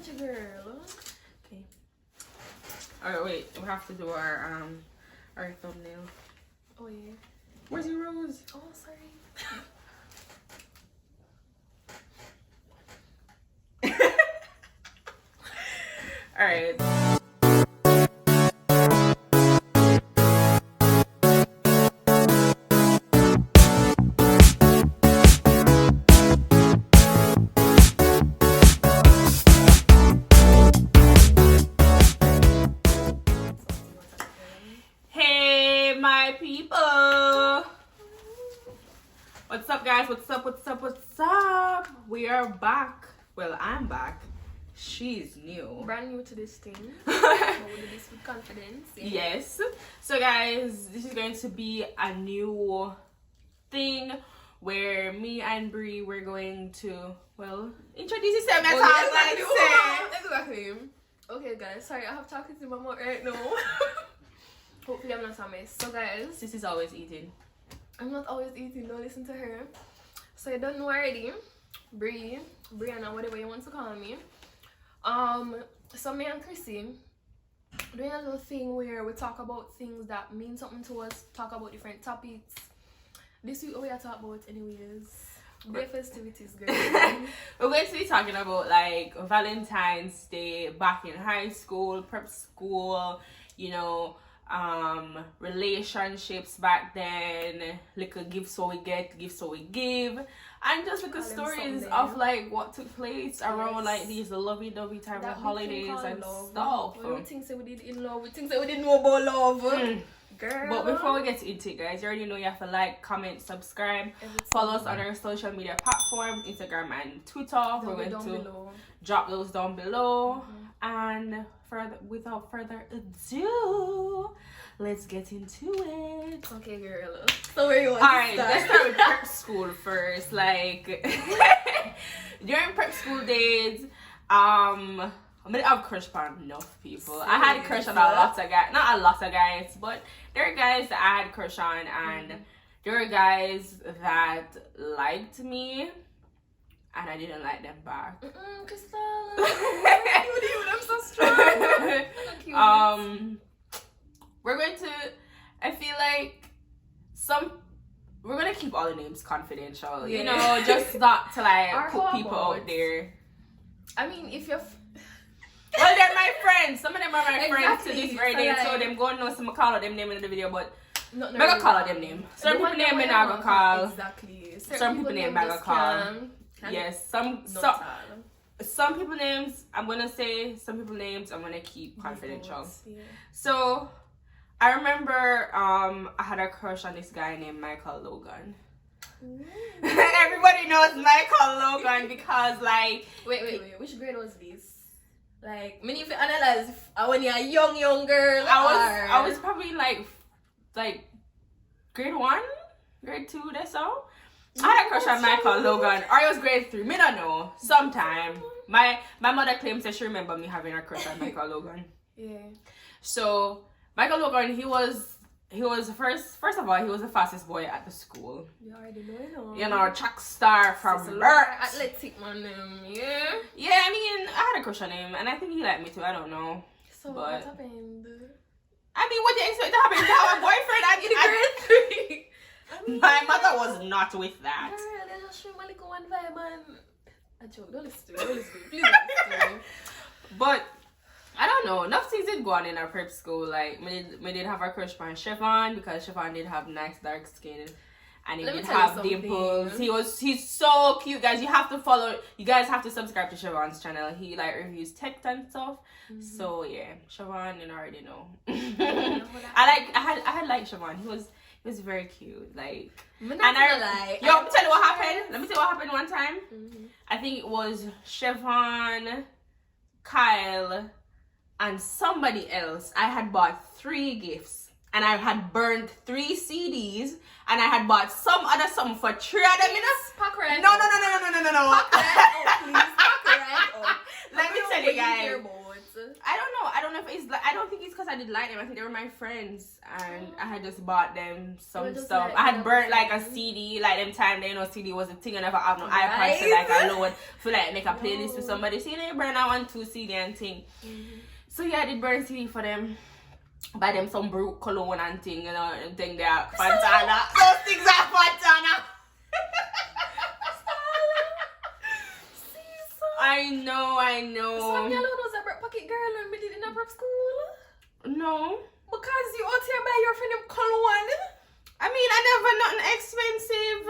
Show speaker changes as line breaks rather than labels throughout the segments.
Country girl.
Okay. Alright, wait. We have to do our thumbnail.
Oh yeah.
Where's your rose?
Oh, sorry.
Alright. Hey, my people. What's up, guys? What's up? We are back. Well, I'm back. She's new.
Brand new to this thing. But we'll do this with confidence. Yeah.
Yes. So, guys, this is going to be a new thing where me and Bree, we're going to, well, introduce yourself. That's how I
Exactly. Okay, guys. Sorry, I have talking to my mom right now. Hopefully, I'm not a mess. So, guys,
Sis is always eating.
I'm not always eating. Don't listen to her. So, you don't know already. Bree, Brianna, whatever you want to call me. So me and Crissy doing a little thing where we talk about things that mean something to us, talk about different topics. This week we are talking about anyways. Great festivities, girl.
We're going to be talking about like Valentine's Day back in high school, prep school, you know, relationships back then, little gifts what we get, gifts what we give, and just little stories of like what took place around like these lovey-dovey type of holidays and stuff.
We think that we did in love, we think that we didn't know about love. Girl.
But before we get into it, guys, you already know you have to like, comment, subscribe, follow us on our social media platforms, Instagram and Twitter. We're going to drop those down below. And without further ado, let's get into it.
Okay, girl. So where you want
Alright, let's start with prep school first. Like during prep school days, I mean, I've crushed on enough people. I had a crush on a lot of guys, not a lot of guys, but there are guys that I had a crush on, and there are guys that liked me, and I didn't like them back.
Crystal, I'm so strong.
We're going to, I feel like we're gonna keep all the names confidential, you know, just not to like put people out there.
I mean, if you're
well, they're my friends. Some of them are my friends to this very day, so them go and know some call out them name in the video, but I'm not gonna call out them name. Some people name me not gonna call.
Exactly.
Some people name not gonna call. Yes, some people names I'm gonna say, some people names I'm gonna keep confidential.
Yeah.
So I remember I had a crush on this guy named Michael Logan. Everybody knows Michael Logan because like
wait, which grade was this? Like, many if you analyze when you're a young girl.
I was probably like grade 1, grade 2, that's all. I had a crush on Michael Logan, or it was grade 3. Me don't know. Sometime. My mother claims that she remember me having a crush on Michael Logan.
Yeah.
So Michael Logan, he was first of all, he was the fastest boy at the school.
You already know.
You know, track star from birth.
Athletic man, yeah.
Yeah, I mean, I had a crush on him, and I think he liked me too. I don't know.
So what happened?
I mean, what do you expect to happen to have a boyfriend at grade 3? My mother was not with that.
Girl, they just show my little one vibe, and I joke. Don't listen to me. Please don't listen to me.
But I don't know. Enough things did go on in our prep school. Like, we did have a crush on Chevon because Chevon did have nice dark skin. And he did have dimples. He's so cute, guys. You have to follow. You guys have to subscribe to Chevon's channel. He like reviews tech and stuff. So yeah, Chevon, you already know. I had liked Chevon. He was very cute. Like,
Let me tell
you what happened. Let me tell you what happened one time. I think it was Chevon, Kyle, and somebody else. I had bought 3 gifts. And I had burned 3 CDs, and I had bought some other something for 3 of them.
Pack right
No.
Pack right out, please. Pack right out.
Let me tell you guys. I don't know know if it's like, I don't think it's because I did like them. I think they were my friends, and I had just bought them some stuff. I had burnt like a CD, like them time they CD was a thing. I never have no iPod to like alone for like make a playlist with somebody. See, they burn that one 2 CD and thing. So yeah, I did burn CD for them. Buy them some Brute cologne and thing, you know, and thing they're Fantana. Those things are Fantana. I know.
So you was a bread pocket girl when we did in a prep school?
No.
Because you out here buy your friend them cologne.
I mean, I never nothing expensive.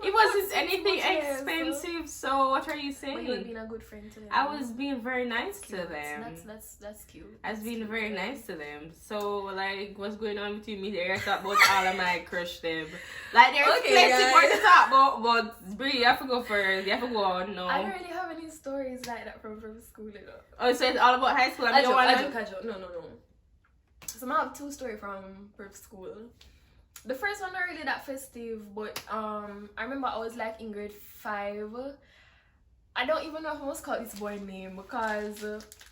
It wasn't anything expensive, so what are you saying?
But you were being a good friend to them.
I was being very nice to them.
That's cute.
I was being very nice to them. So, like, what's going on between me there? I talk about all of my crush them. Like, there's plenty more to talk about, but Brie, you have to go first. You have to go on, no.
I don't really have any stories like that from school, you know.
Oh, so it's all about high school?
I joke. No. So I have 2 stories from prep school. The first one not really that festive, but I remember I was like in grade 5. I don't even know if I must call this boy name because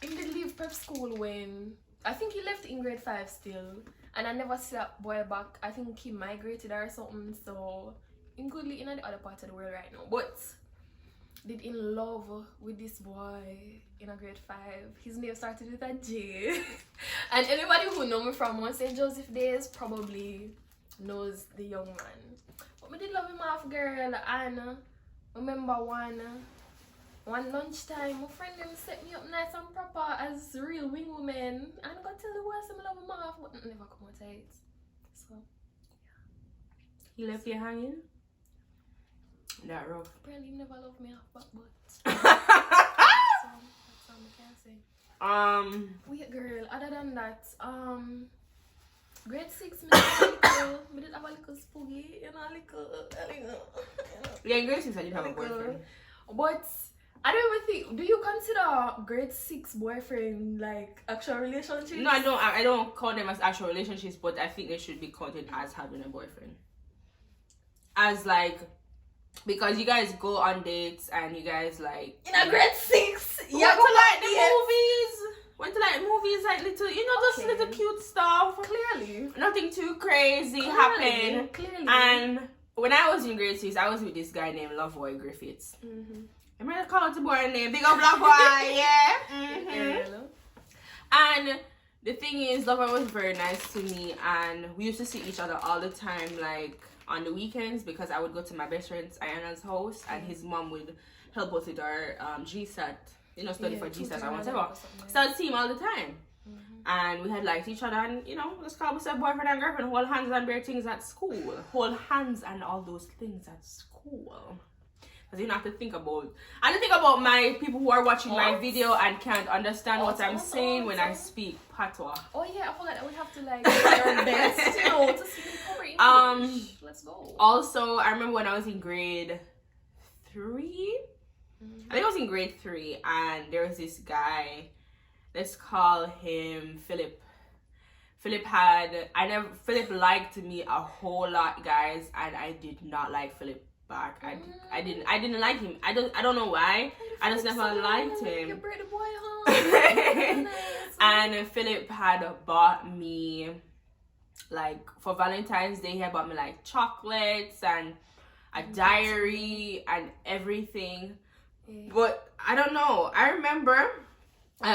he did leave prep school when I think he left in grade 5 still, and I never see that boy back. I think he migrated or something, so he's goodly in the other part of the world right now. But did in love with this boy in a grade 5. His name started with a J. And anybody who know me from St. Joseph days probably knows the young man. But me did love him half, girl. And remember one lunchtime, my friend them set me up nice and proper as real wing woman. And I got tell the boy I love him half, but never come out of it. So yeah.
He left you hanging? That rough.
Apparently he never loved me half, but that's all I can say. Wait, girl, other than that, grade 6, me did have a little spooky, you know, a little.
Yeah, in grade 6 I did have a boyfriend.
But I don't even think, do you consider grade 6 boyfriend like actual relationships?
No, I don't count them as actual relationships, but I think they should be counted as having a boyfriend. As like, because you guys go on dates and you guys like
in a grade 6,
you went to like the movies. Went to like movies, like little, you know, just little cute stuff.
Clearly.
Nothing too crazy happened.
Clearly.
And when I was in grade 6, I was with this guy named Loveboy Griffiths. I'm gonna call it the boy name. Big up Loveboy, yeah. And the thing is, Loveboy was very nice to me, and we used to see each other all the time, like on the weekends, because I would go to my best friend's Ayana's house, and his mom would help us with our GSAT. You know, study for GSAT or whatever. So I'd see him all the time. And we had liked each other, and you know, let's call ourselves boyfriend and girlfriend, hold hands and bare things at school. Hold hands and all those things at school. Because you don't have to think about, I don't think about my people who are watching my video and can't understand what I'm saying when I speak patois.
Oh yeah, I forgot that we have to like try our best, you know, to speak proper English. Let's go.
Also, I remember when I was in grade 3. I think I was in grade 3, and there was this guy, let's call him Philip. Philip liked me a whole lot, guys, and I did not like Philip back. I didn't like him. I don't know why. I just never liked him. And Philip had bought me, like, for Valentine's Day, he had bought me like chocolates and a diary and everything. But I don't know. I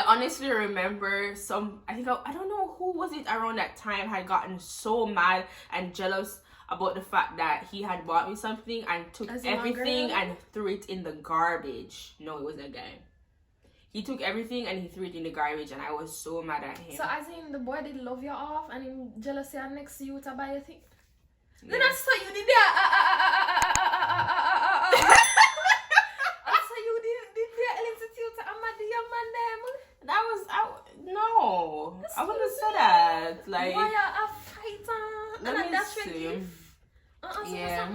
honestly remember I don't know who was it around that time had gotten so mad and jealous about the fact that he had bought me something and took everything and threw it in the garbage. No, it was a guy. He took everything and he threw it in the garbage, and I was so mad at him.
So as in the boy did love you off and in jealousy and next to you to buy a thing? Yeah. Then that's what you did
I wouldn't have said that. Like,
why a fighter?
Let me see. Yeah.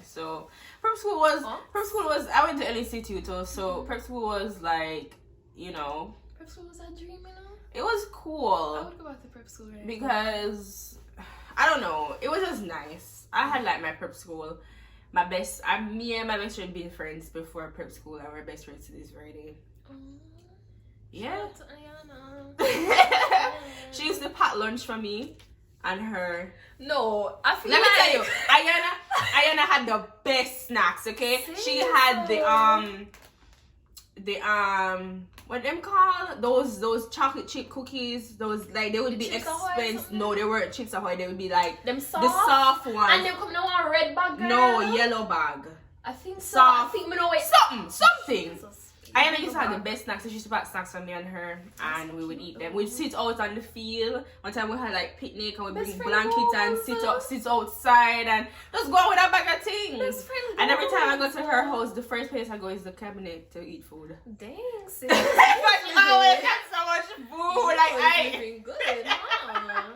So prep school was I went to LEC too, so prep school was like, you know.
Prep school was a dream, you know?
It was cool.
I would go back to prep school right
because I don't know, it was just nice. I had like my prep school. Me and my best friend been friends before prep school, and we're best friends to this very day. Yeah. She used to pack lunch for me and her.
No, I feel
Let
like...
me tell you, Ayana had the best snacks, okay?
Seriously?
She had the what them call those chocolate chip cookies, those like they would be
Chips
expensive. No, they weren't Chips Ahoy, they would be like
them soft?
the soft ones.
And they come in a red bag, girl?
No, yellow bag.
I think so.
Soft.
I think me know it.
Something.
Jesus.
Ayana used to have the best snacks, so she used to pack snacks for me and her, and we would eat them. We'd sit out on the field. One time we had like picnic and we'd bring blankets and sit outside and just go out with a bag of things. And every time I go to her house, the first place I go is the cabinet to eat food.
Dang, sis.
But she always got so much food, like
good, huh?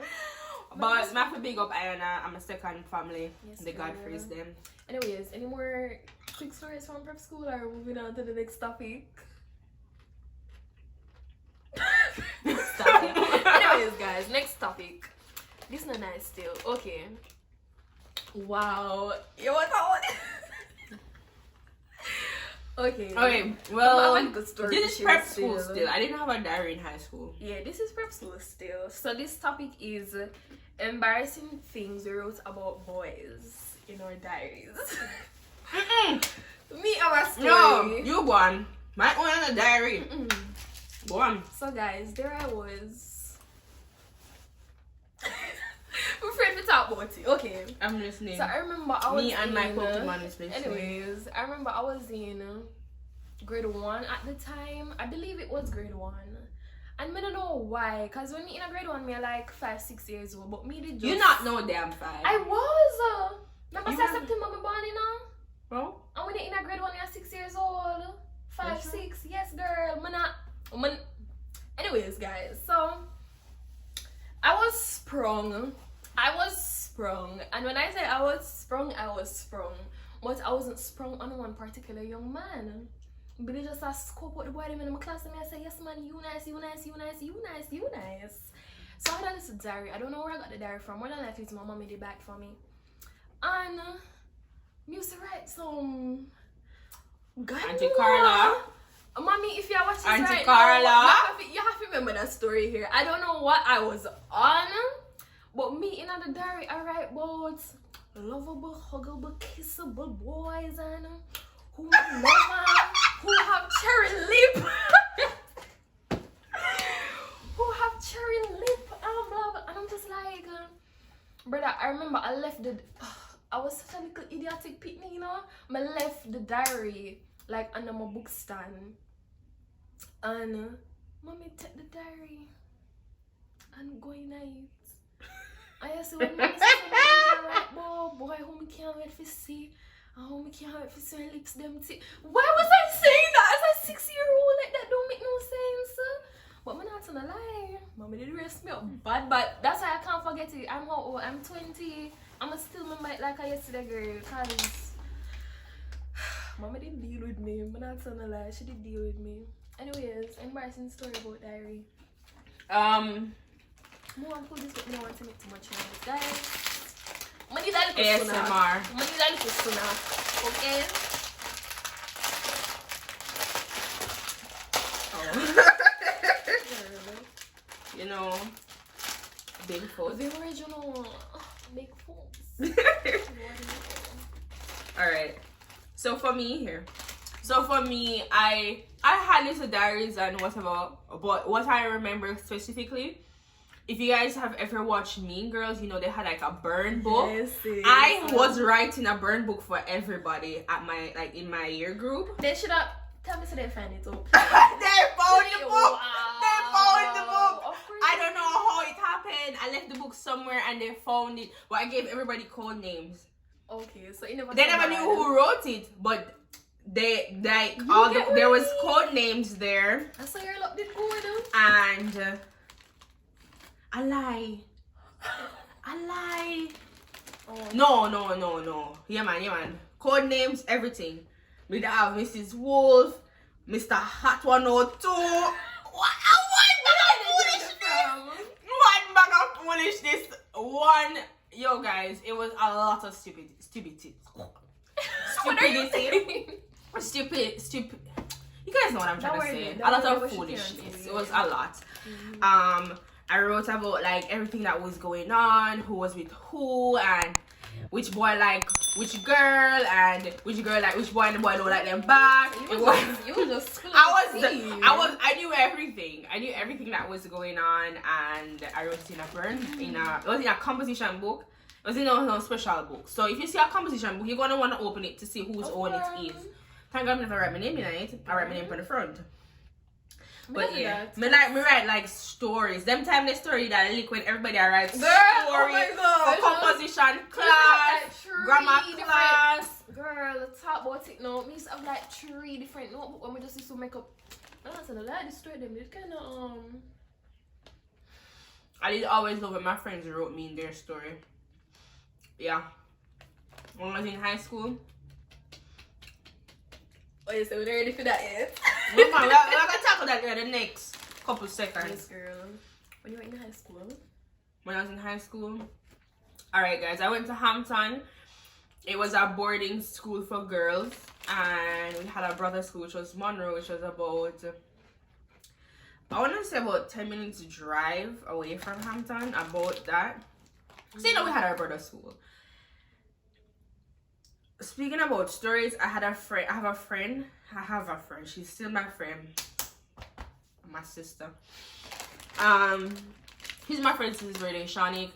But my for big up Ayana, I'm a second family.
Yes,
the God praise them.
Anyways, any more quick stories from prep school or moving on to the next topic? Anyways, guys, next topic. This is not nice still. Okay. Wow. You want that one? Okay.
Okay, well,
good story
this is prep school still. I didn't have a diary in high school.
Yeah, this is prep school still. So this topic is embarrassing things we wrote about boys in our diaries. Me, our story.
No, you go on. My own on a diary. Go on.
So guys, there I was. I'm afraid to talk about it. Okay.
I'm listening.
So I remember I was
Me and my Pokemon is listening.
Anyways, I remember I was in grade 1 at the time. I believe it was grade 1. And I don't know why. Because when me in a grade 1, me are like 5-6 years old. But me did just...
You not know damn 5.
I was. Remember September me born, you know?
Bro?
And when you're in a grade 1, you're 6 years old. 5, 6. Yes, girl. Anyways, guys. So, I was sprung. And when I say I was sprung. But I wasn't sprung on one particular young man. But they just scope out the boy in my class and I say, yes man, you nice. So I had this diary. I don't know where I got the diary from. More than likely it's my mommy did back for me. And I used to write some...
Auntie Carla.
Mommy, if you're watching
Auntie
right
Carla.
now, you have to remember that story here. I don't know what I was on, but me in the diary, I write about lovable, huggable, kissable boys and who love who have cherry lip. Who have cherry lip and blah, blah. And I'm just like, brother, I remember I left I was such a little idiotic picnic, you know. I left the diary like under my book stand. And mommy take the diary and go in it. I see when mommy said, right, boy, who me can't wait to see. And who me can't wait to see my lips them tea. Why was I saying that as a 6-year-old? Like that don't make no sense. But I'm not gonna lie. Mommy did dress me up bad, but that's why I can't forget it. I'm how old? I'm 20. I'm still remember it like I yesterday, girl. Cause Mama didn't deal with me. I'm not gonna lie. She did deal with me. Anyways, embarrassing story about diary. More on this, but I don't want to make too much noise, guys. Money that little
ASMR.
Money that little sooner. Okay.
You know, big folks.
The original big folks.
Alright. So for me, I had little diaries and whatever, but what I remember specifically, if you guys have ever watched Mean Girls, you know they had like a burn book.
Yes,
I was writing a burn book for everybody at my in my year group.
They should have tell me so they find it up.
They found the book.
Wow.
They found the book.
Of course.
I don't know how it happened. I left the book somewhere and they found it. But I gave everybody code names.
Okay, so you
They never knew who wrote it, but they like all there was code names there.
I saw your luck did good.
And I lie. Oh. No. Yeah man. Code names, everything. We have Mrs. Wolf, Mr. Hot 102. What bag of foolishness. Yo guys, it was a lot of stupidity. Stupid. You guys know what I'm trying to say. A lot of foolishness. It was a lot. I wrote about like everything that was going on, who was with who, and which boy like which girl, and which girl like which boy, and the boy don't like them back. You were just I knew everything. I knew everything that was going on, and I wrote it in it was in a composition book. It was in a special book. So if you see a composition book, you're gonna want to open it to see whose own it is. Thank God I never write my name in it. I write my name on the front. But yeah, me write like stories. Them time the story that I like when everybody writes story for composition class, grammar class.
Girl, let's talk about it now. Me used to have like 3 different notebooks when we just used to make up. I said, I like the story. Them kind of
I did always love when my friends wrote me in their story. Yeah, when I was in high school.
Oh, yeah, so we're ready for that yet?
No, man, we're gonna tackle that in the next couple seconds.
Yes, girl. When you were in high school?
When I was in high school? Alright, guys, I went to Hampton. It was a boarding school for girls. And we had a brother school, which was Monroe, which was about, I want to say about 10 minutes drive away from Hampton. About that. So, you know, we had our brother school. Speaking about stories, I have a friend. She's still my friend. My sister. He's my friend since birthday. Shanique.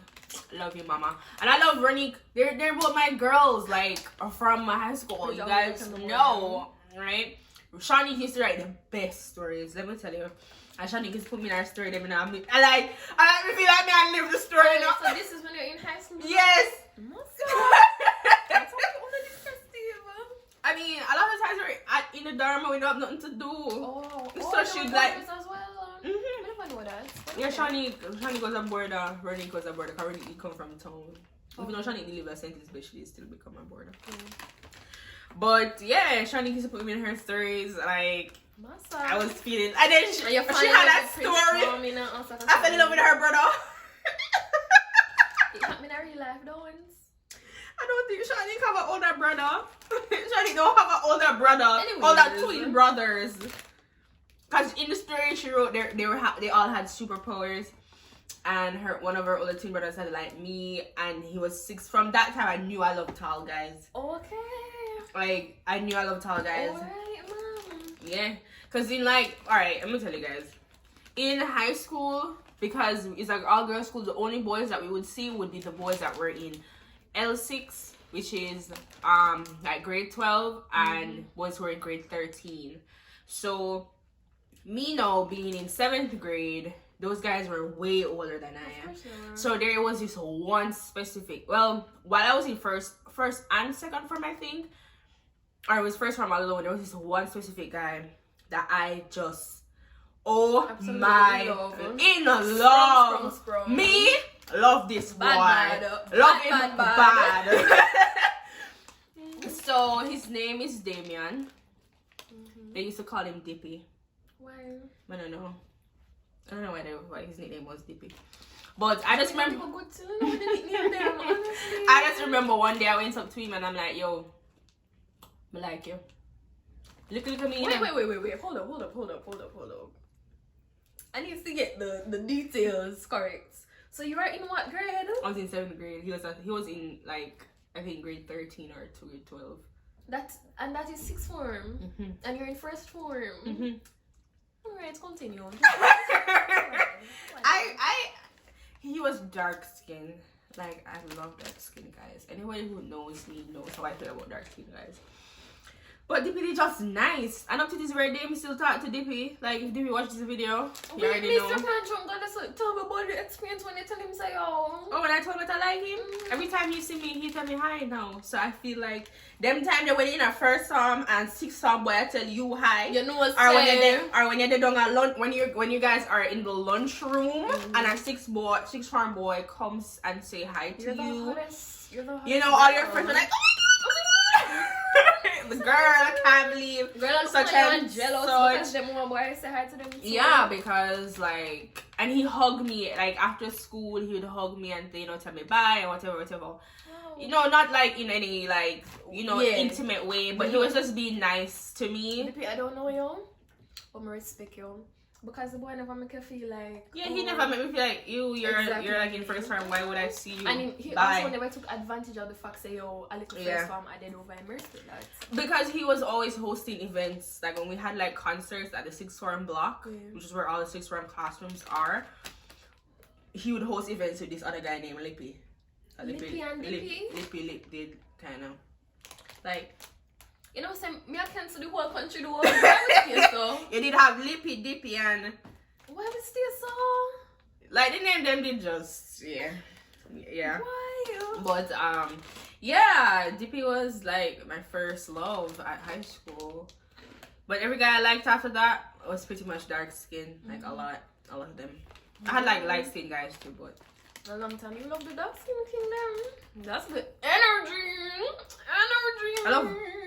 Love you, mama. And I love Ronique. They're both my girls, like, from my high school. You guys know, right? Shanique used to write the best stories. Let me tell you. And Shanique used to put me in her story. I like me feel like me I live the story.
Oh, so this is when you're in high school?
Yes. I mean, a lot of times we're in the dorm, we don't have nothing to do. So she'd like.
As well. I never know that.
Yeah, Shani was a boarder. Ronique was a boarder. Because Ronique come from town. Even though Shani live a sentence, but she still become a boarder. But yeah, Shani used to put me in her stories. Like, I was feeling. And then she had that story. I fell in love with her brother.
It happened in real life, don't it?
I don't think Shani have an older brother. Shani don't have an older brother.
Anyways,
older twin brothers. Cause in the story she wrote, they all had superpowers, and one of her older twin brothers had like me, and he was 6. From that time, I knew I loved tall guys.
Okay.
Like I knew I loved tall guys.
Alright, mom.
Yeah, cause in like, alright, I'm gonna tell you guys. In high school, because it's like all girls school, the only boys that we would see would be the boys that were in L6, which is like grade 12, and boys who were in grade 13. So me now being in 7th grade, those guys were way older than I am. So there was this one specific, well, while I was in first and second form, I think, or it was first form all alone, there was this one specific guy that I just, absolutely my love. Sprung. Me love this boy. Bad. Love him bad. So his name is Damien. They used to call him Dippy.
Why?
I don't know why his nickname was Dippy. But I just remember. I just remember one day I went up to him and I'm like, yo, I like you. Look at me.
Wait. Hold up. I need to get the details correct. So you were in what grade?
I was in 7th grade. He was in like, I think grade 13 or grade 12. That
is 6th form. And you're in 1st form. Alright, continue.
He was dark skinned. Like, I love dark skinned guys. Anybody who knows me knows how I feel about dark skinned guys. But Dippy is just nice. And up to this very day, I'm still talking to Dippy. Like, if Dippy watches the video, you already know.
Mr. Pantrum, tell me about the experience when you tell him, say,
oh, when I told him that I like him, every time you see me, he tell me hi now. So I feel like, them time they went in a 1st form and 6th form boy, I tell you hi.
You know what's
or when you're doing a lunch, when you guys are in the lunchroom and a 6th form boy comes and say hi to you.
You're the hottest.
You know, all your friends are like, the girl, I can't believe.
Girl, I'm such jealous because them one boy say hi to them too.
Yeah, because like, and he hugged me like after school. He would hug me and tell me bye and whatever.
Wow.
You know, not like in any like intimate way, but he was just being nice to me.
I don't know you, but I respect you. because the boy never make you feel like.
Yeah, he never made me feel like you're like in first form. Why would I see you?
And he also never took advantage of the fact that yo, a little first form I did over immersed with that.
Because he was always hosting events, like when we had like concerts at the sixth form block, which is where all the sixth form classrooms are. He would host events with this other guy named Lippy.
Lippy and Dippy?
Lippy did kind of like.
You know, say me I cancel the whole country, the whole so.
You did have Lippy, Dippy, and
why we stay so?
Like the name them did just yeah.
Why?
But yeah, Dippy was like my first love at high school. But every guy I liked after that was pretty much dark skin, like a lot of them. I had like light skin guys too, but
a long time you love the dark skin kingdom. That's the energy.
I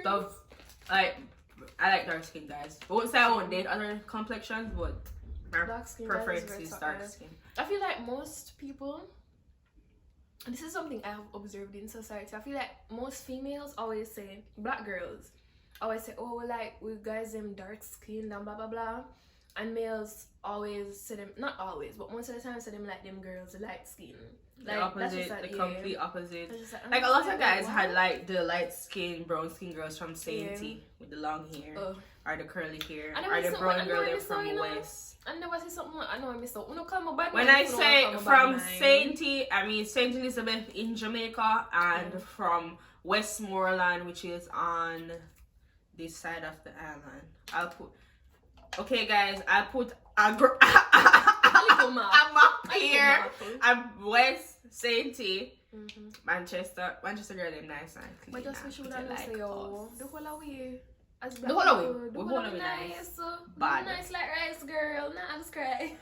love I like dark skin guys. I won't say I won't date other complexions, but my preference is dark skin.
I feel like most people, this is something I have observed in society, I feel like most females always say, black girls always say, oh, like we guys them dark skin and blah blah blah, and males always say them, not always, but most of the time say them like them girls light skin. Like,
the opposite,
like,
the complete opposite.
Like
a lot of guys had like the light skin, brown skin girls from Sainty with the long hair, or the curly hair, or the brown girl them from West.
I never see something I know I missed out.
When I say from Sainty, I mean Saint Elizabeth in Jamaica, and from Westmoreland, which is on this side of the island. I'll put. Okay, guys, I put a map here. I'm West Sainty, Manchester girl, them nice and clean.
But just wish you would have say, yo, the whole way.
The whole way
nice.
Bad.
Nice like rice, girl. Nah, I'm just crying.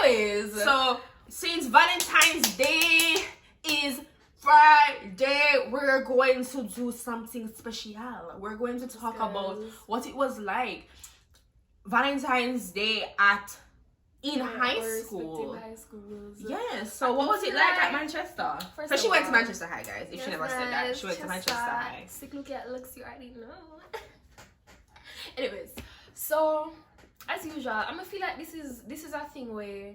Anyways,
so since Valentine's Day is Friday, we're going to do something special. We're going to talk about what it was like Valentine's Day in high school. Yes. So what was it like at Manchester? So she went to Manchester High, guys. If she never said that, she went to Manchester High.
Sick look at looks, you already know. Anyways, so as usual, I'm gonna feel like this is a thing where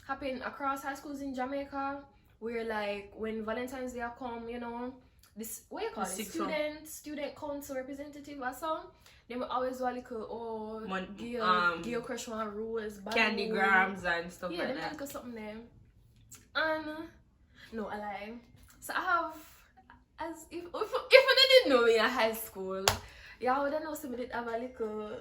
happen across high schools in Jamaica, where like when Valentine's Day come, you know, this what you call it, student council representative or so. They will always do a little Gale crush one rules,
candy grams and stuff like that.
Yeah, they make something there. And no, I lie. So I have, as if they didn't know me in high school, y'all would know somebody did have a little,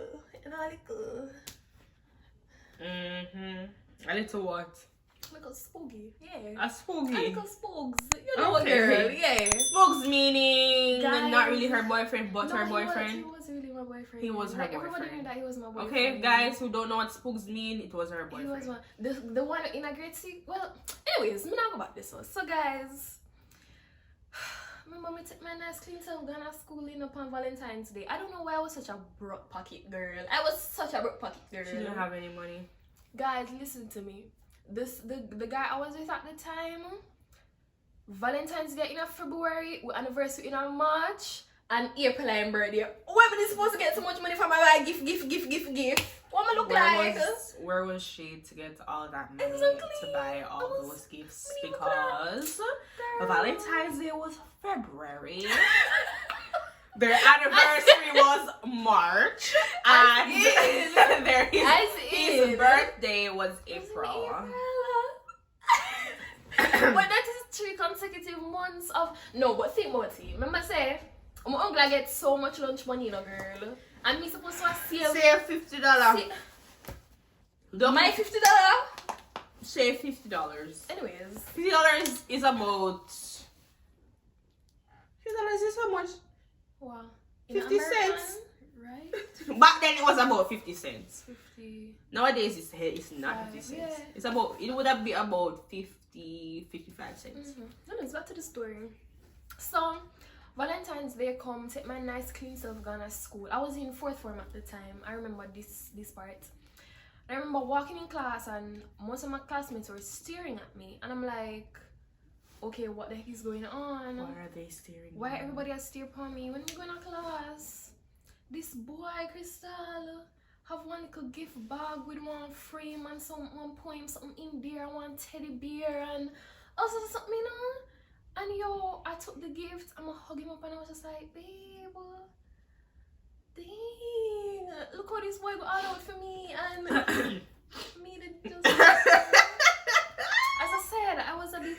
A little what?
Like a spooky, yeah.
A spooky?
A little spooks. You know what, girl, yeah.
Spooks meaning not really her boyfriend, but her boyfriend.
He was really my boyfriend.
He was her boyfriend.
Everybody knew that he was my boyfriend.
Okay, guys who don't know what spooks mean, it was her boyfriend.
He was the one in a grade 6. Well, anyways, me not go about this one. So guys, remember me take my nice clean self gone to school in upon Valentine's Day. I don't know why I was such a broke pocket girl. I was such a broke pocket girl.
She didn't have any money.
Guys, listen to me. The guy I was with at the time, Valentine's Day in February, anniversary in March, and April and birthday. Why am I supposed to get so much money from my gift? What am I look like?
Where was she to get all that money to buy all those gifts? Because Valentine's Day was February. Their anniversary was March, and his birthday was April.
But that is 3 consecutive months of but think about it. Remember say, my uncle get so much lunch money, girl, and me supposed to
save $50.
My $50.
Save $50.
Anyways,
$50 is about. $50 is how much?
Wow.
50 cents.
Right?
Back then it was about 50 cents.
50.
Nowadays it's not 50 cents.
Yeah.
It's about, it would have been about 55 cents.
Anyways, back to the story. So Valentine's Day come, take my nice clean self gone to school. I was in 4th form at the time. I remember this part. I remember walking in class and most of my classmates were staring at me, and I'm like, okay, what the heck is going on?
Why are they staring?
Why everybody has stare upon me when I'm going to class? This boy, Crystal, have one little gift bag with one frame and one poem, something in there, one teddy bear and also something, you know. And yo, I took the gift, I'm gonna hug him up and I was just like, babe, dang, look how this boy got all out for me and me to just as I said, I was a bit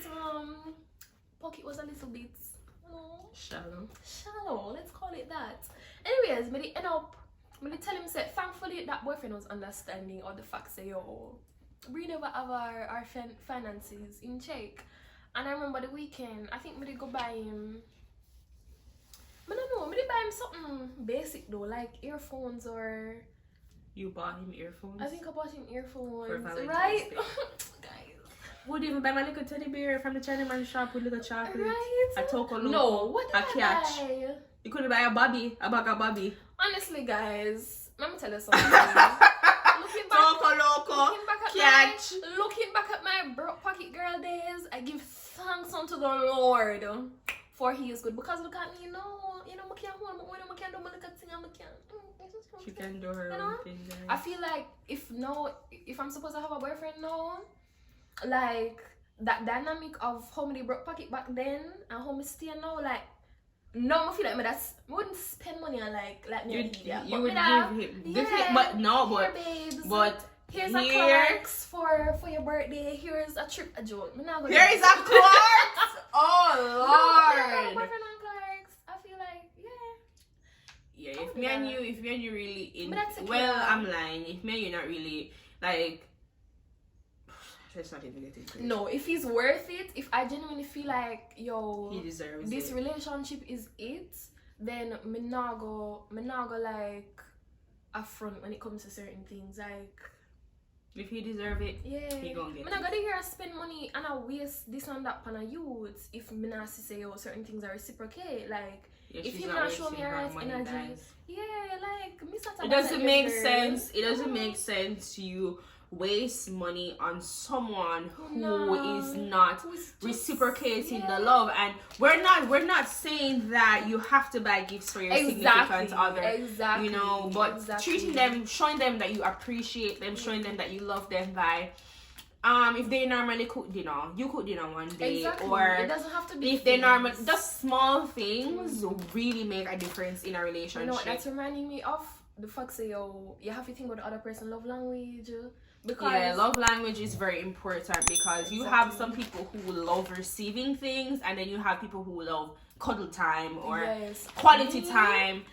pocket was a little bit shallow, let's call it that. Anyways, me end up me tell him say thankfully that boyfriend was understanding of the fact say yo we never have our finances in check. And I remember the weekend I think me did go buy him I don't know, me did buy him something basic though, like earphones or
you bought him earphones?
I think I bought him earphones,
right?
Guys,
would even buy my little teddy bear from the Chinaman shop with little chocolate.
Right?
A Toco Loco.
No, what did
a catch.
buy?
You couldn't buy a bag of Bobby.
Honestly, guys, let me tell you something. Toco Loco, catch. Looking back at my broke pocket girl days, I give thanks unto the Lord for He is good. Because look at me, you know, I can't hold my I can't do my little thing, I can't.
She can do her own thing. Guys.
I feel like if I'm supposed to have a boyfriend now, like that dynamic of how many broke pocket back then and how me stay now, like no, I feel like me that's I wouldn't spend money on like me
you would give him but
here's a Clarks for your birthday. Here's a trip a joke.
Here is a Clarks. Oh Lord.
No, boyfriend on Clarks. I feel like
yeah. If me and you really in I'm lying. If me and you not really like.
No, if he's worth it, if I genuinely feel like
he deserves
this relationship is it, then me not go like upfront when it comes to certain things. Like
if he deserve it, he gonna get it.
I'm not gonna hear I spend money and I waste this and that on a youth if me not say certain things are reciprocate. Like if he not show me right energy, like me
it doesn't make sense. It doesn't make sense you waste money on someone who is not reciprocating the love. And we're not saying that you have to buy gifts for your significant other, you know, but treating them, showing them that you appreciate them, showing them that you love them by if they normally cook dinner, you cook dinner one day, or
it doesn't have to be
if they normally just small things really make a difference in a relationship.
You know what that's reminding me of? The fact say you have to think about the other person's love language. Because
love language is very important because you have some people who love receiving things and then you have people who love cuddle time or quality time.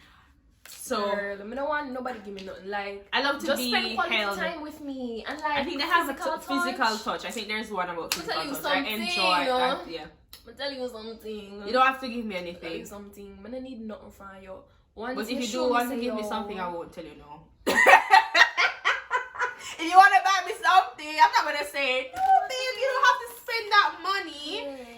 So
I don't want nobody give me nothing. Like
I love to
just
be
spend quality
held.
time with me and like
I think they have a physical touch. I think there's one about physical touch. I enjoy that. Yeah.
I'm telling you something.
You don't have to give me anything.
Tell you something. I don't need nothing from you.
But if you do want to give me something, I won't tell you no. If you want to buy me something, I'm not gonna say no, babe. You don't have to spend that money.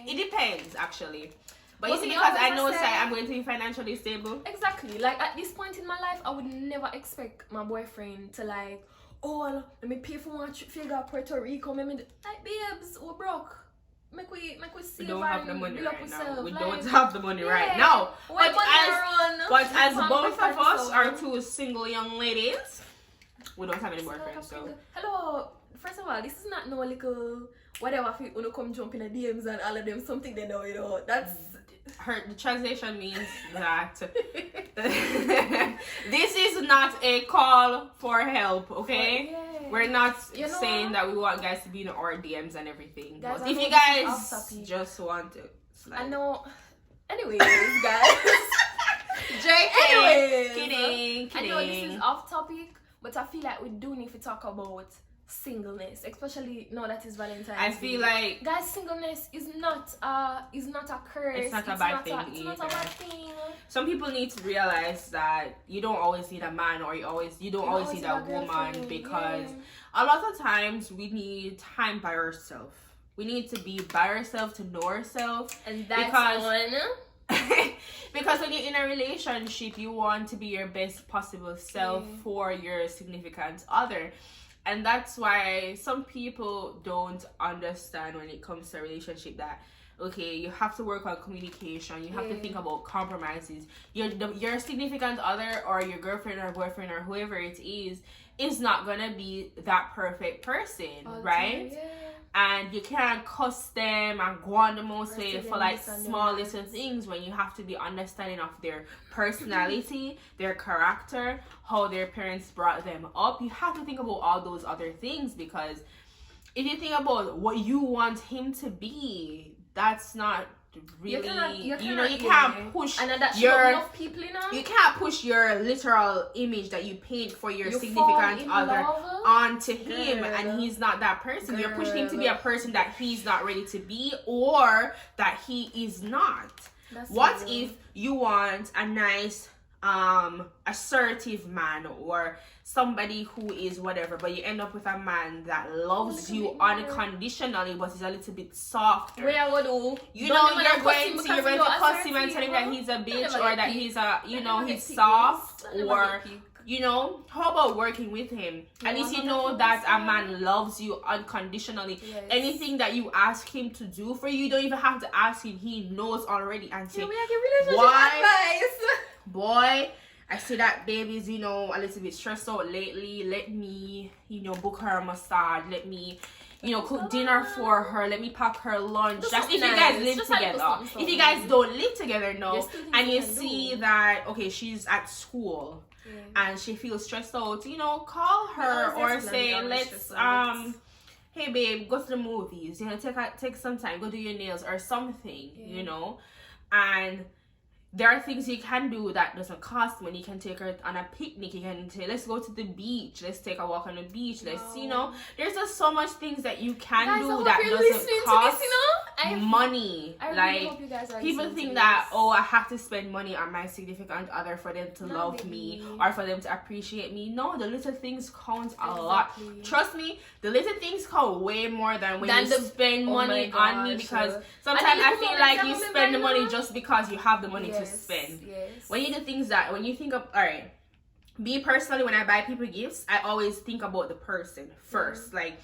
It depends, actually. But you see, because I know I'm going to be financially stable.
Exactly. Like at this point in my life, I would never expect my boyfriend to like, oh, let me pay for one trip to Puerto Rico. Like, babes, we're broke. Make we save.
We don't have the money right now. We
like,
don't have the money right now. But as both of us are two single young ladies, we don't have any boyfriends. So
hello. First of all, this is not no little whatever if you wanna come jump in the DMs and all of them something they know, you know. That's
the translation means that this is not a call for help, okay? We're not saying that we want guys to be in our DMs and everything. Guys, but if you guys just want to slide.
I know. Anyways, guys.
JK. Kidding.
I know this is off topic, but I feel like we do need to talk about singleness, especially now that it's Valentine's Day.
I feel like
guys, singleness is not a curse.
It's not a bad thing either.
It's not a bad thing.
Some people need to realize that you don't always need a man, or you don't always need a woman, because a lot of times we need time by ourselves. We need to be by ourselves to know ourselves,
and that's
because when you're in a relationship, you want to be your best possible self for your significant other. And that's why some people don't understand when it comes to a relationship that, okay, you have to work on communication. You have to think about compromises. Your significant other or your girlfriend or boyfriend or whoever it is, is not gonna be that perfect person, right?
Yeah.
And you can't cuss them and go on the most way for like small little things, when you have to be understanding of their personality, their character, how their parents brought them up. You have to think about all those other things, because if you think about what you want him to be, that's not really, you can't push
people,
you can't push your literal image that you paint for your significant other onto him, and he's not that person. You're pushing him to be a person that he's not ready to be, or that he is not. What if you want a nice assertive man, or somebody who is whatever, but you end up with a man that loves you unconditionally but is a little bit softer? You're going to cuss him and tell him that he's a bitch, or that he's he's soft, or how about working with him? At least you know that a man loves you unconditionally. Anything that you ask him to do for you, you don't even have to ask him. He knows already and say, boy, I see that baby's, a little bit stressed out lately. Let me, book her a massage. Let me, cook dinner for her. Let me pack her lunch. That's if you guys live together. If you guys don't live together, no, and you see that, okay, she's at school and she feels stressed out, call her or say, let's, hey babe, go to the movies. Take some time, go do your nails or something, and there are things you can do that doesn't cost money. You can take her on a picnic. You can say, let's go to the beach. Let's take a walk on the beach. Let's, there's just so much things that you can do that doesn't cost money.
I really hope you guys are
people think that, I have to spend money on my significant other for them to love me or for them to appreciate me. No, the little things count a lot. Trust me, the little things count way more than when you spend money on me, because sometimes I feel like you spend the money just because you have the money to spend. When you do things that, when you think of, alright, me personally, when I buy people gifts, I always think about the person first. Like,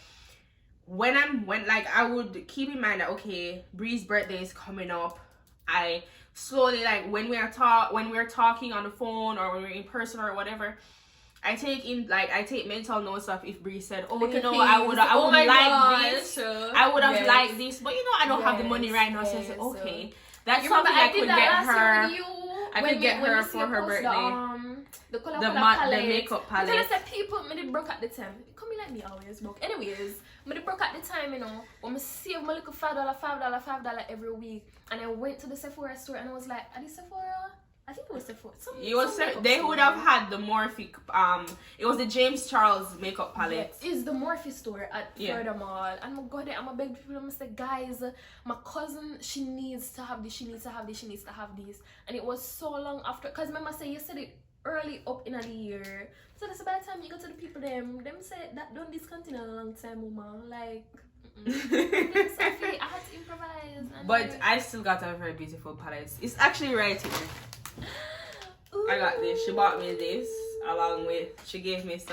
I would keep in mind that, okay, Bree's birthday is coming up. I slowly, like, when we're talking on the phone or when we're in person or whatever, I take mental notes of if Bree said, I would like this. I would have liked this, but I don't have the money right now, so I said, okay. That's something I could get her. I could get her for her birthday. The makeup palette.
I said people, me they broke at the time. Come me like me always broke. Anyways, me they broke at the time, when I save my little $5 every week, and I went to the Sephora store and I was like, are this Sephora? I think it was Sephora.
They would have had the Morphe. It was the James Charles makeup palette.
Yeah, it's the Morphe store at Florida Mall. And I'm going there. I'm a beg people. I'm say, guys, my cousin, she needs to have this. She needs to have this. She needs to have this. And it was so long after. Cause remember, say you said it early up in the year. So that's by the time you go to the people, them say that don't discontinue a long time, mama. Like. I had to improvise.
But I still got a very beautiful palette. It's actually right here. Ooh. I got this. She bought me this along with. She gave me like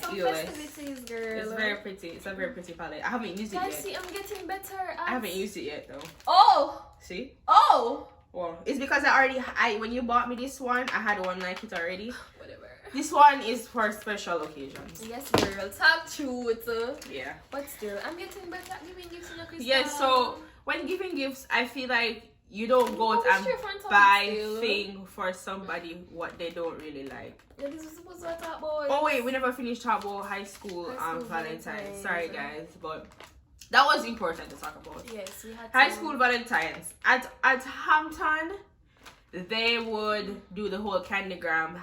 some
EOS.
festivities, girl.
It's very pretty. It's a very pretty palette. I haven't used it yet.
See, I'm getting better.
I haven't used it yet though.
Oh.
See?
Oh.
Well, it's because when you bought me this one, I had one like it already.
Whatever.
This one is for special occasions.
Yes, girl. Talk truth.
Yeah.
But still, I'm getting better at giving gifts in your Christmas.
Yeah. So when giving gifts, I feel like you don't go out and buy thing for somebody what they don't really like.
Yeah, this is supposed to talk about.
Oh wait, we never finished talking about high school Valentine's. Sorry guys, but that was important to talk about.
Yes, we had
high school Valentine's at Hampton. They would do the whole candygram,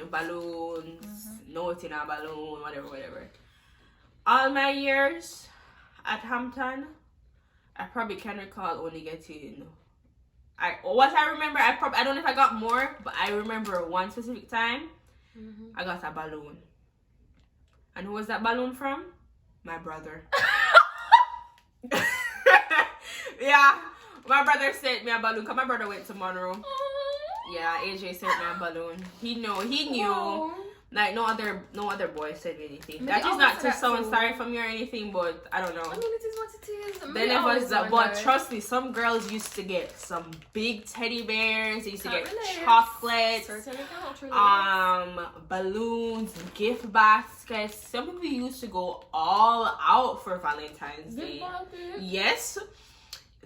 balloons, note in a balloon, whatever. All my years at Hampton, I probably can recall only getting. I remember, I don't know if I got more, but I remember one specific time I got a balloon. And who was that balloon from? My brother. Yeah, my brother sent me a balloon because my brother went to Monroe. Yeah, AJ sent me a balloon. He knew. Like no other boy said anything.
Maybe
That is
always
not to
that
sound
too.
sorry for me or anything, but I don't know.
I mean, it is what it is.
They never but trust me, some girls used to get some big teddy bears. They used to get chocolates, balloons, gift baskets. Some people used to go all out for Valentine's Day. Yes.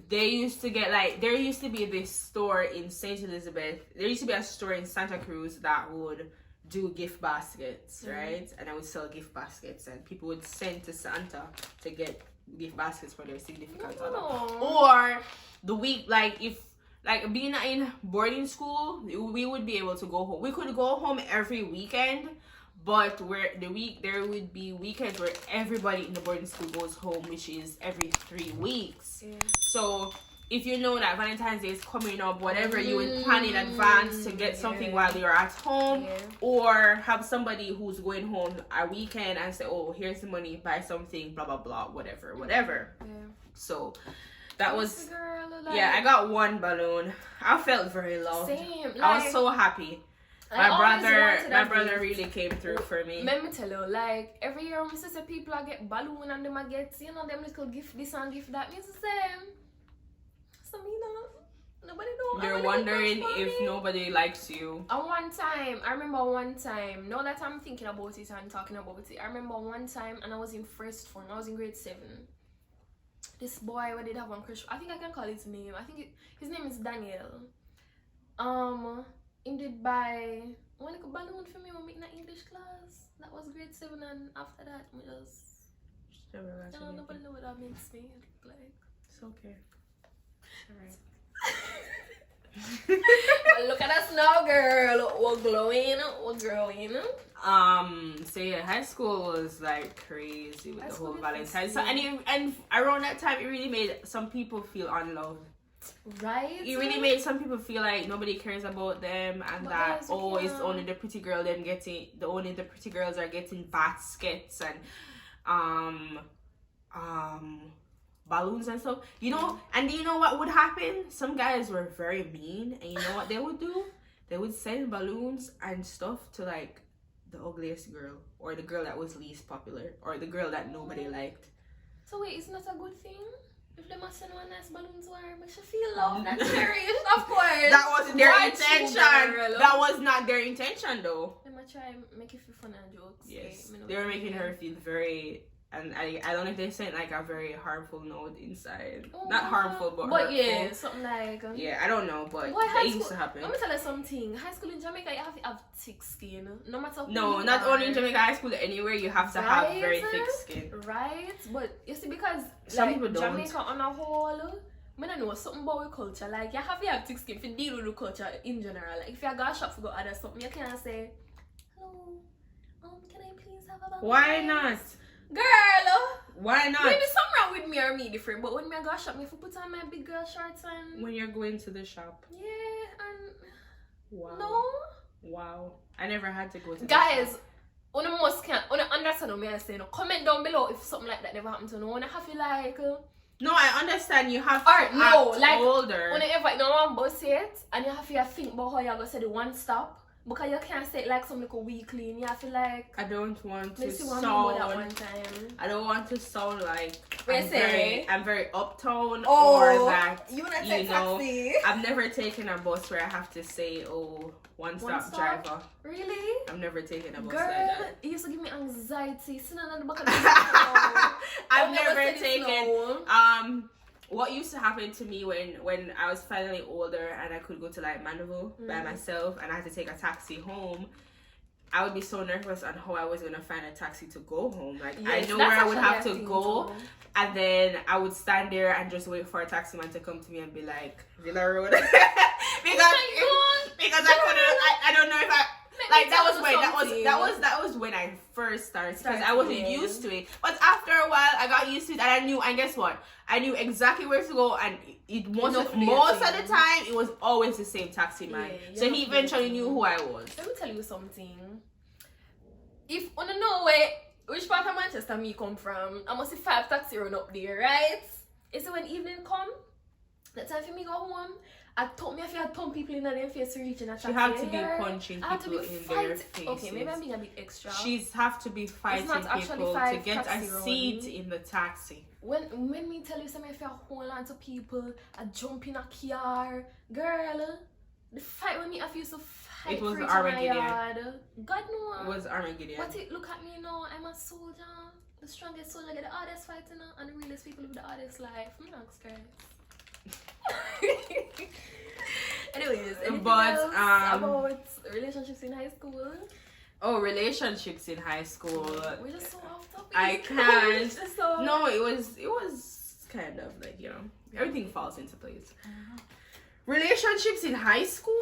They used to get like, there used to be this store in St. Elizabeth. There used to be a store in Santa Cruz that would do gift baskets, right? And I would sell gift baskets, and people would send to Santa to get gift baskets for their significant other. Or the week, like if like being in boarding school, we would be able to go home. We could go home every weekend, but there would be weekends where everybody in the boarding school goes home, which is every 3 weeks. So if you know that Valentine's Day is coming up, whatever, you would plan in advance to get something while you're at home, or have somebody who's going home a weekend and say, oh, here's the money, buy something, blah blah blah, whatever. So that was I got one balloon. I felt very loved.
Same.
I was so happy. My brother really came through for me.
Let me tell you, like every year when say people get balloon and them get, you know, them little gift this and gift that, means the same. So you know, nobody know.
You're wondering if nobody likes you.
I remember one time, now that I'm thinking about it and talking about it, I remember one time, and I was in first form, I was in grade 7. This boy, we did have one crush. I think I can call his name. I think his name is Daniel. He did buy one little balloon for me when we in English class. That was grade 7, and after that, we just nobody know what that makes me look like.
It's okay. Alright.
Well, look at us now, girl. We're glowing. We're growing.
So yeah, high school was like crazy with the whole Valentine's. So and around that time, it really made some people feel unloved.
Right.
It really made some people feel like nobody cares about them, and that it's only the pretty girl the pretty girls are getting baskets and balloons and stuff, you know. And you know what would happen? Some guys were very mean, and you know what they would do? They would send balloons and stuff to like the ugliest girl, or the girl that was least popular, or the girl that nobody liked.
So wait, it's not a good thing if they must send one nice balloon to her, but she feel loved and cherished, of course. That wasn't their intention.
That was not their intention, though.
Let me try make you feel fun and jokes.
Yes, they were making her feel very. And I don't know if they sent like a very harmful note inside. Not harmful, but hurtful.
Yeah, something like...
yeah, I don't know, but it used to happen.
Let me tell you something. High school in Jamaica, you have to have thick skin. No matter who
No, not only in Jamaica, high school, anywhere, you have to have very thick skin.
Right? But you see, because
some
like,
people don't.
Jamaica on a whole... I don't know something about your culture. Like, you have to have thick skin to deal with the culture in general. Like, if you go to a shop to go order something, you can't say, hello, can I please have a balloon?
Why not?
Girl!
Why not?
Maybe something wrong with me or me different, but when I go shop, I have to put on my big girl shorts and...
When you're going to the shop?
Yeah, and...
Wow.
No?
Wow. I never had to go to
Guys,
the shop.
On understand what I'm saying. Comment down below if something like that never happened to you. I have to like...
No, I understand you have to act older.
When you ever one bus it, and you have to think about how you're going to say the one stop. Because you can't say it like some little weekly, and you have to like...
I don't want to sound... I don't want to sound like I'm very uptown or that,
you know, taxi.
I've never taken a bus where I have to say, oh, one-stop driver.
Really?
I've never taken a bus
Girl,
like that.
It used to give me anxiety. Sitting on the back of the
I've never taken... What used to happen to me when I was finally older and I could go to like Mandeville by myself and I had to take a taxi home, I would be so nervous on how I was gonna find a taxi to go home. Like I know where I would have to go, and then I would stand there and just wait for a taxi man to come to me and be like, Villa Road, because I couldn't. I don't know if I. Like that was when I first started because I wasn't used to it. But after a while, I got used to it and I knew. And guess what? I knew exactly where to go, and most of the time it was always the same taxi man. So he eventually knew who I was.
Let me tell you something. If on the know where which part of Manchester me come from, I must see 5 taxi run up there, right? It's when evening come, the time for me go home. I told me if you had thumb people in their face to reach in a
She have to be punching people in their faces.
Okay, maybe I'm being a bit extra.
She's have to be fighting people to get a seat in the taxi.
When me tell you something, if you hold on to people, I jump in a car, girl. The fight when me I used to fight.
It was
for
Armageddon.
God no.
It was Armageddon.
But look at me now. I'm a soldier. The strongest soldier get the hardest fight, you know, and the realest people live the hardest life. I'm not scared. Anyways,
but
about relationships in high school?
Oh, relationships in high school.
We're just so off topic.
I can't. No, it was kind of like, you know, everything falls into place. Relationships in high school.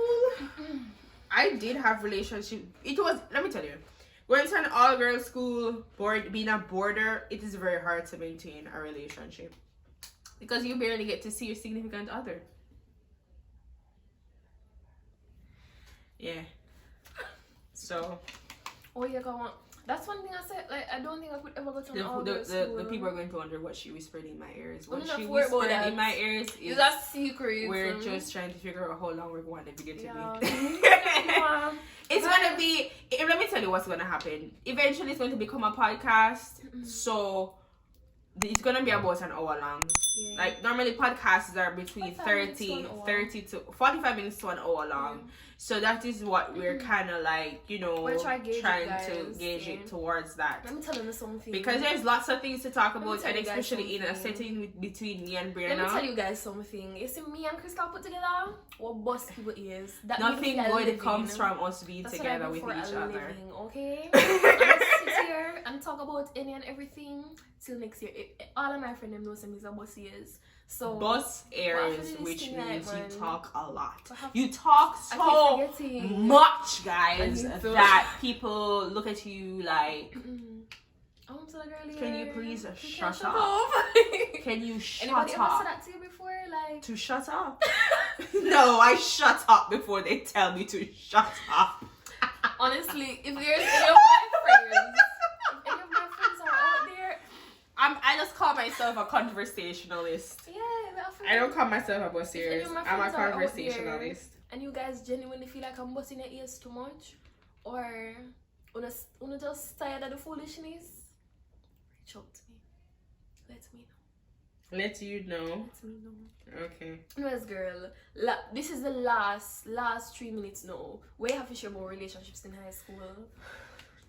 I did have relationships. It was, let me tell you, going to an all-girls school, being a boarder, it is very hard to maintain a relationship because you barely get to see your significant other. Yeah. So.
Oh yeah, come on. That's one thing I said. Like, I don't think I could ever go to an all-girls school.
The people are going to wonder what she whispered in my ears. What
she
whispered in my ears is
a secret.
We're just trying to figure out how long we're going to get to
yeah.
meet. It's gonna be. Let me tell you what's gonna happen. Eventually, it's going to become a podcast. So it's gonna be about an hour long. Yeah. Like normally podcasts are between 30 to 45 minutes to an hour long. Yeah. So that is what we're kind of like, you know, trying to gauge it towards that.
Let me tell you something.
Because there's lots of things to talk about, and especially in a setting between me and Brianna.
Let me tell you guys something. You see me and Crystal put together, what bust people ears. That
nothing good comes from us being together with each other.
Okay? I'm gonna sit here and talk about any and everything till next year. All of my friends know some is a bus ears. So
bus ears, which means you talk a lot. You talk so much, guys, that people look at you like, can you please shut up? Can you shut up?
Anybody ever said that to you before? Like,
to shut up? No, I shut up before they tell me to shut up.
Honestly, if there's any of my friends,
I just call myself a conversationalist.
Yeah,
I don't call myself a bus serious. I'm a conversationalist.
And you guys genuinely feel like I'm busting your ears too much, or una just tired of the foolishness, reach out to me. Let me know.
Let you know.
Let me know.
Okay.
Anyways, girl, this is the last 3 minutes now. We have to share about relationships in high school.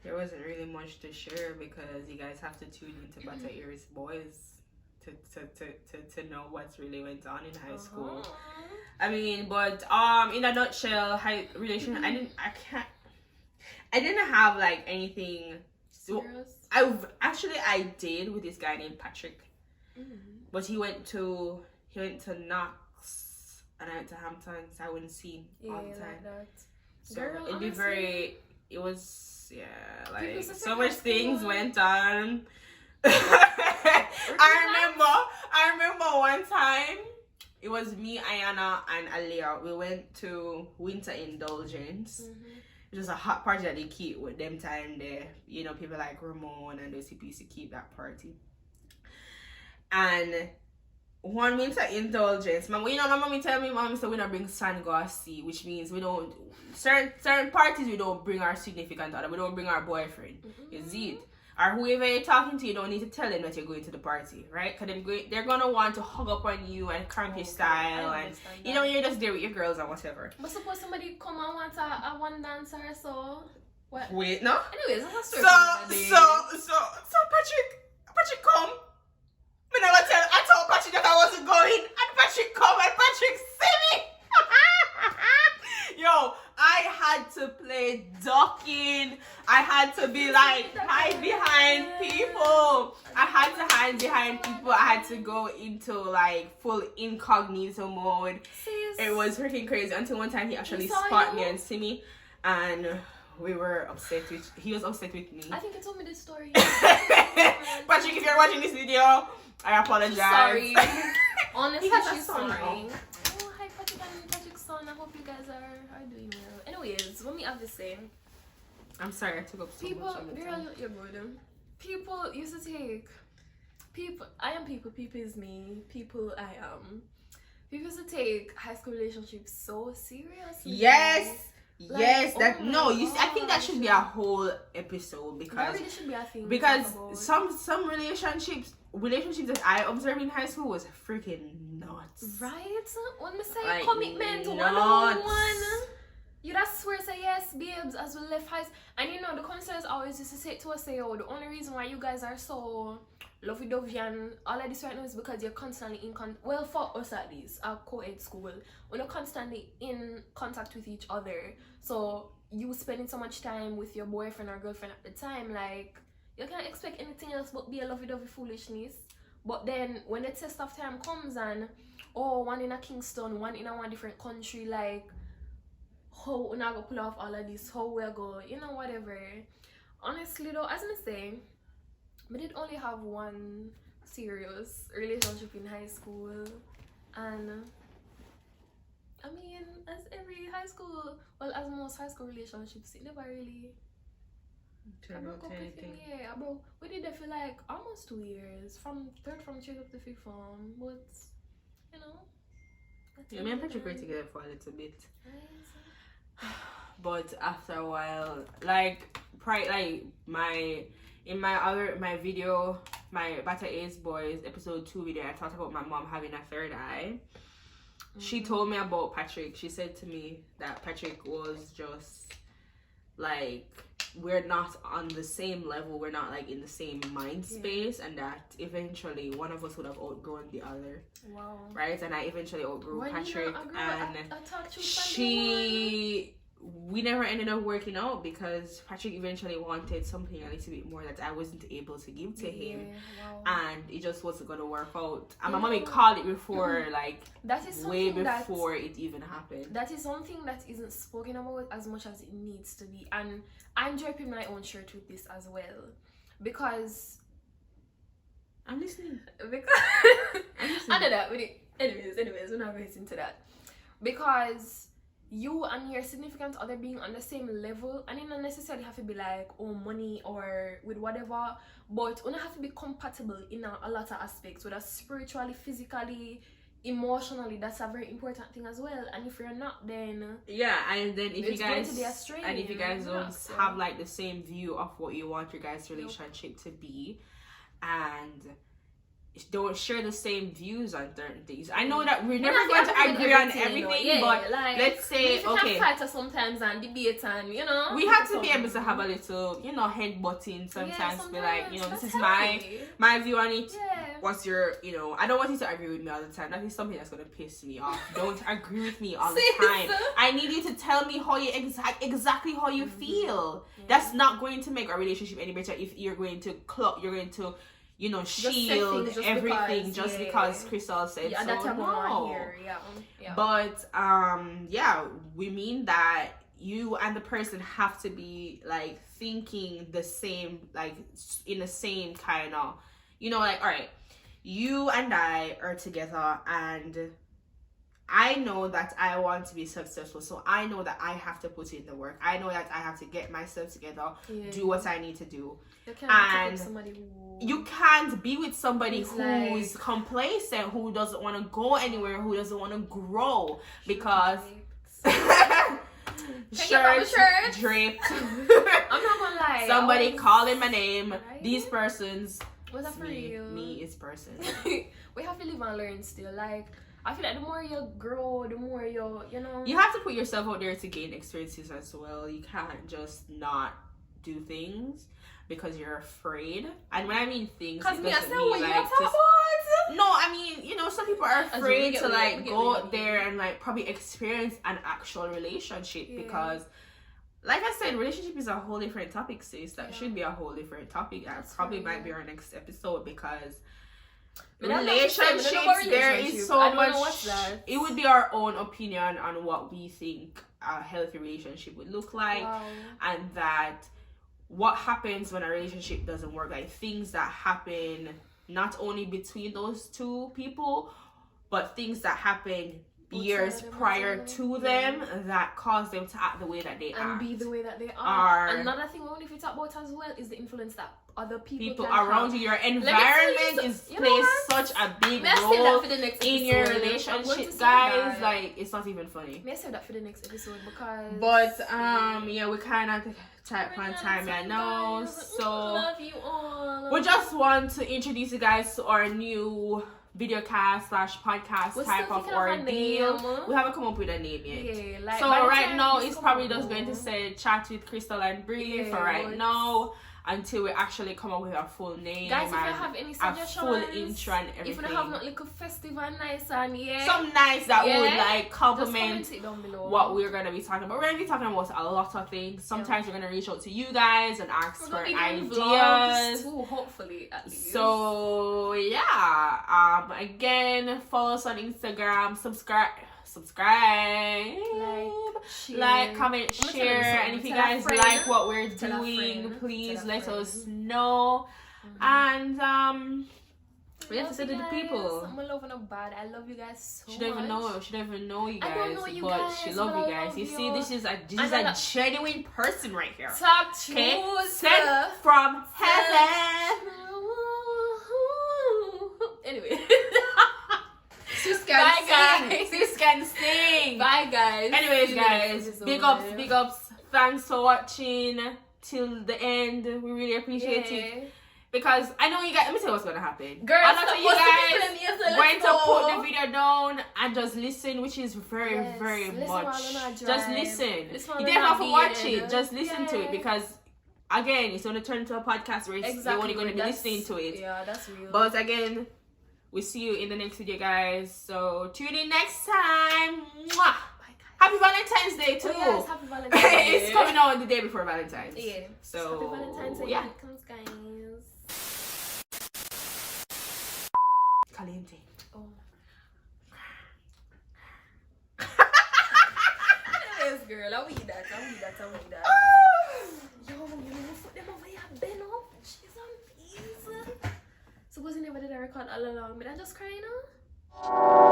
There wasn't really much to share because you guys have to tune into Butter Ears Boys to know what's really went on in high school. I mean, but in a nutshell, I didn't have like anything serious. I did with this guy named Patrick, but he went to Knox and I went to Hampton, so I wouldn't see him all the time.
Like that.
So
girl,
it'd be
honestly,
it was. Yeah, like so much things went on. I remember one time it was me, Ayana, and Aliyah. We went to Winter Indulgence. It was a hot party that they keep with them time there. You know, people like Ramon and those people used to keep that party. And one Winter Indulgence, my mommy tell me, so we don't bring Sangossi, which means we don't, certain parties we don't bring our significant other, we don't bring our boyfriend. You see it? Or whoever you're talking to, you don't need to tell them that you're going to the party, right? Because they're going to want to hug up on you and cramp your style, and you know, you're just there with your girls and whatever.
But suppose somebody come and want a one dancer, so what?
Wait, no?
Anyways, that's a story.
So Patrick come. I told Patrick that I wasn't going, and Patrick come and Patrick see me. Yo, I had to play ducking. I had to be like hide behind people. I had to hide behind people. I had to go into like full incognito mode. It was freaking crazy until one time he actually spotted me and see me, and we were upset with. He was upset with me.
I think you told me this story.
Patrick, if you're watching this video, I apologize.
Sorry. Honestly, she's sorry.
Now.
Oh, hi Patrick and Patrick's son. I hope you guys are doing well. Anyways, let me have to say.
I'm sorry, I took up so much of the time.
You're good. People used to take. People, I am people. People is me. People, I am. people used to take high school relationships so seriously.
Yes.
Like,
yes,
oh
that
my
no, you see, I think that
gosh.
should be a whole episode
That
because
really should be a thing.
because some relationships that I observed in high school was freaking nuts.
Right? When we say
Like,
commitment
nuts.
101, you just swear say yes, babes, as we left high school. And you know, the counselors always used to say to us, say, oh, the only reason why you guys are so lovey-dovey and all of this right now is because you're constantly well, for us at least, our co-ed school, we're not constantly in contact with each other. So you spending so much time with your boyfriend or girlfriend at the time, like, you can't expect anything else but be a lovey-dovey foolishness. But then when the test of time comes and, oh, one in a Kingston, one in a one different country, like, how we're not gonna pull off all of this, how we're going, you know, whatever. Honestly though, as I say, we did only have one serious relationship in high school, and I mean, as every high school, well, as most high school relationships, it never really
Turn out to anything.
Yeah, bro, we did it for like almost 2 years, from 3rd up to 5th form, but you know.
Yeah, me and Patrick were together for a little bit. But after a while, like my video, my Bata Ace Boys episode 2 video, I talked about my mom having a third eye. She told me about Patrick. She said to me that Patrick was just like, we're not on the same level, we're not like in the same mind space, and that eventually one of us would have outgrown the other.
Wow.
Right? And I eventually outgrew Patrick,
and
we never ended up working out because Patrick eventually wanted something a little bit more that I wasn't able to give to him.
Wow.
And it just wasn't gonna work out. And my mommy called it before, like,
that is
way before it even happened.
That is something that isn't spoken about as much as it needs to be. And I'm draping my own shirt with this as well, because
I'm listening.
Because I know that, but anyways, we're not going into that. Because you and your significant other being on the same level, and it don't necessarily have to be like, oh, money or with whatever, but you don't have to be compatible in a lot of aspects, whether spiritually, physically, emotionally. That's a very important thing as well. And if you're not, then
and then if you guys don't
so
have like the same view of what you want your guys' relationship to be, and don't share the same views on certain things. I know that we're never going to agree on everything, but like, let's say,
we can fight sometimes and debate, and you know,
we have to be able to have a little, you know, head butting sometimes. Be like, you know, this is my view on it. What's your, you know, I don't want you to agree with me all the time. That is something that's gonna piss me off. Don't agree with me all the time. I need you to tell me how you exactly how you feel. That's not going to make our relationship any better if you're going to you know, shield everything just because Crystal said so. No. But we mean that you and the person have to be like thinking the same, like in the same kind of, you know, like, all right, you and I are together, and I know that I want to be successful, so I know that I have to put in the work. I know that I have to get myself together, do what I need to do. You can't be with somebody who's complacent, who doesn't want to go anywhere, who doesn't want to grow, because shirt draped.
I'm not gonna lie.
Somebody calling my name. Right? These persons.
Was that for real?
Me is person.
We have to live and learn still. Like, I feel like the more you grow, the more you know.
You have to put yourself out there to gain experiences as well. You can't just not do things because you're afraid. And when I mean things, it doesn't mean like no, I mean, you know, some people are afraid to like go out there and like probably experience an actual relationship because, like I said, relationship is a whole different topic, sis. That should be a whole different topic. That probably might be our next episode, because relationships, there is so much. It would be our own opinion on what we think a healthy relationship would look like, and that what happens when a relationship doesn't work, like things that happen not only between those two people, but things that happen years prior to them that caused them to act the way that they act.
And be the way that they are. Another thing we want to talk about as well is the influence that other people
around you, your environment plays such a big role in your relationship, guys. Like, it's not even funny.
May I say that for the next episode because.
But yeah, we kind of type on time right now, so
love you all.
We just want to introduce you guys to our new videocast / podcast type of ordeal. We haven't come up with a name yet.
Yeah, like,
so right now it's probably just going to say chat with Crystal and Bree for right now until we actually come up with a full name.
Guys, if you have any suggestions,
a full intro and everything.
If you have not like a festive and nice and
some nice that would like compliment
just comment it down below.
What we're gonna be talking about. We're gonna be talking about a lot of things. Sometimes we're gonna reach out to you guys and ask for ideas
too, hopefully at least.
So yeah, again, follow us on Instagram, subscribe, like, comment, share, and if you guys like what we're doing, please let us know. And we have to say to the people.
I'm loving her bad. I love you guys so much.
She don't even know you guys.
I don't know you
but
guys,
she love you guys. You see, this is a genuine person right here.
Talk to
sent from heaven.
Anyway.
Sis can sing.
Bye guys.
Anyways, guys, big ups. Thanks for watching till the end. We really appreciate it. Because I know you guys, let me tell you what's gonna happen.
Girl,
I'm not you guys going to put the video down and just listen, which is very much. Just listen. You don't have to watch it. Just listen to it because again, it's gonna turn into a podcast where you're only gonna be listening to it.
Yeah, that's real.
But again, we'll see you in the next video, guys. So tune in next time. Mwah! Bye, guys. Happy Valentine's Day too.
Oh, yes, happy Valentine's Day.
It's coming out the day before Valentine's.
Yeah.
So
happy Valentine's Day.
Yeah.
Comes, guys.
Caliente.
Oh. Yes, girl. I'll eat that. Yo, you know put them over here, Ben up. She's on peace. Suppose you never did a record all along, but I'm just crying now.